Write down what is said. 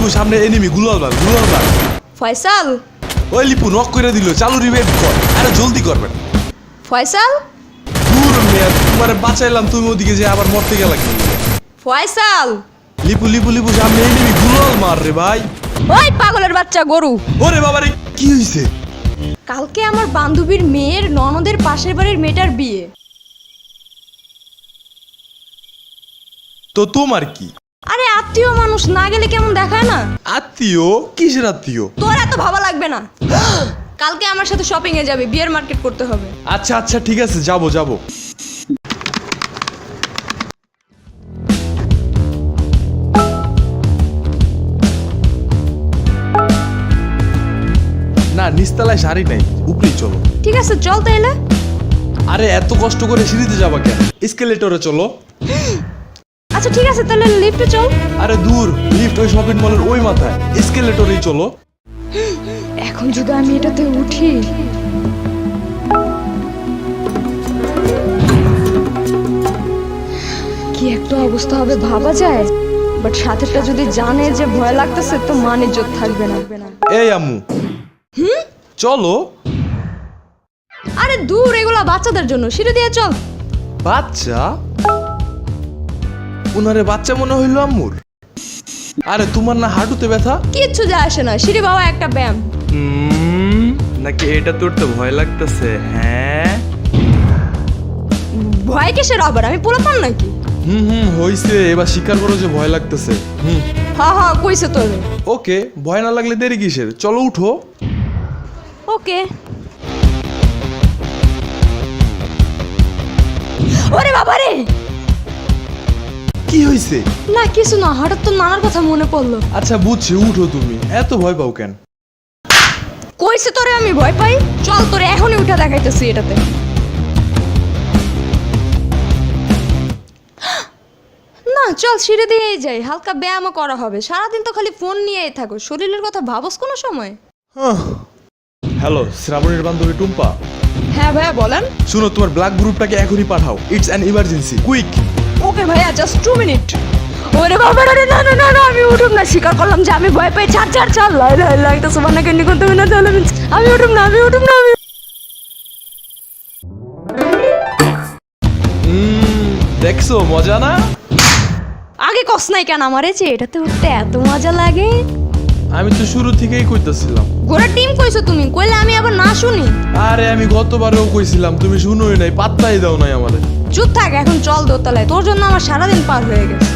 লিপু সামনে এনিমি গুলাল মার। ফয়সাল ওই লিপু নক করে দিল, চালু রিভাইভ কর, আরে জলদি করবেন। ফয়সাল দূর মেয়ে, তোমারে বাঁচাইলাম, তুমি ওদিকে যে আবার মরতে গেলা কি? ফয়সাল লিপু সামনে এনিমি গুলাল মার রে ভাই। ওই পাগলের বাচ্চা গরু, ওরে বাবারে কি হইছে? কালকে আমার বান্ধবীর মেয়ের ননদের পাশের বাড়ির মেয়েটার বিয়ে। তো তোমার কি? আরে আত্মীয় মানুষ না গেলে কেমন দেখায় না? আত্মীয়? কিসের আত্মীয়? তোর এত ভাবা লাগবে না। কালকে আমার সাথে শপিং এ যাবে, বিয়ের মার্কেট করতে হবে। আচ্ছা ঠিক আছে, যাবো। না, নিচতলায় শাড়ি নাই, উপরেই চলো। ঠিক আছে চল তাইলে। আরে এত কষ্ট করে সিঁড়িতে যাবা কেন? এসকেলেটরে চলো। আচ্ছা ঠিক আছে তাহলে লিফটে চল। আরে দূর, লিফট ওই শপিং মলের ওই মাথায়, এসকেলেটরেই চলো। এখন যদি আমি এটাতে উঠি, কি একটা অবস্থা হবে ভাবা যায়। বাট সাথেটা যদি জানে যে ভয় লাগতেছে তো মান ইজ্জত থাকবে না। এই আম্মু, চলো। আরে দূর, এগুলা বাচ্চাদের জন্য, সিঁড়ি দিয়ে চল। বাচ্চা? উনারে বাচ্চা মনে হইলো আম্মুর? আরে তোমার না হাঁটুতে ব্যথা? কিচ্ছু যায় আসে না, সিঁড়ি বাবা একটা ব্যায়াম। নাকি এটা তোর তো ভয় লাগতেছে? হ্যাঁ, ভয় কিসের আবার, আমি পোলাপান নাকি? হইছে, এবার স্বীকার করো যে ভয় লাগতেছে। হ্যাঁ কইছে তোর। ওকে, ভয় না লাগলে দেরি কিসের, চলো উঠো। ওকে। ওরে বাবা রে, কি হইছে? না কিছু না, হঠাৎ তো নানার কথা মনে পড়লো। আচ্ছা বুঝছি, উঠো। তুমি এত ভয় পাও কেন? কইছে তোরে আমি ভয় পাই? চল তোরে এখনই উঠে দেখাইতেছি এটাতে। না চল সিঁড়ি দিয়েই যাই, হালকা ব্যায়ামও করা হবে। সারাদিন তো খালি ফোন নিয়েই থাকো, শরীরের কথা ভাবস কোনো সময়? হ্যালো, শ্রাবণীর বান্ধবী টুম্পা। হ্যাঁ ভাইয়া বলেন। শুনো, তোমার ব্ল্যাক গ্রুপটাকে এখনই পাঠাও, ইটস অ্যান ইমার্জেন্সি, কুইক। ওকে ভাইয়া, জাস্ট 2 মিনিট। ওরে বাবা রে, না আমি উঠুম না, স্বীকার করলাম যে আমি ভয় পাই। ছাড় লাই তো সুবহানা কেন করতে না, চলে আমি উঠুম না। দেখছো মজা না? আগে কস নাই কেন আমারে যে এটাতে উঠতে এত মজা লাগে? আমি তো শুরু থেকেই কইতাছিলাম। গোরা টিম কইছো তুমি, কইলে আমি আবার না শুনি। আরে আমি গতবারেও কইছিলাম, তুমি শুনোই নাই, পাত্তাই দাও নাই আমারে। চুপ থাক, এখন চল দোতলায়, তোর জন্য আমার সারাদিন পার হয়ে গেছে।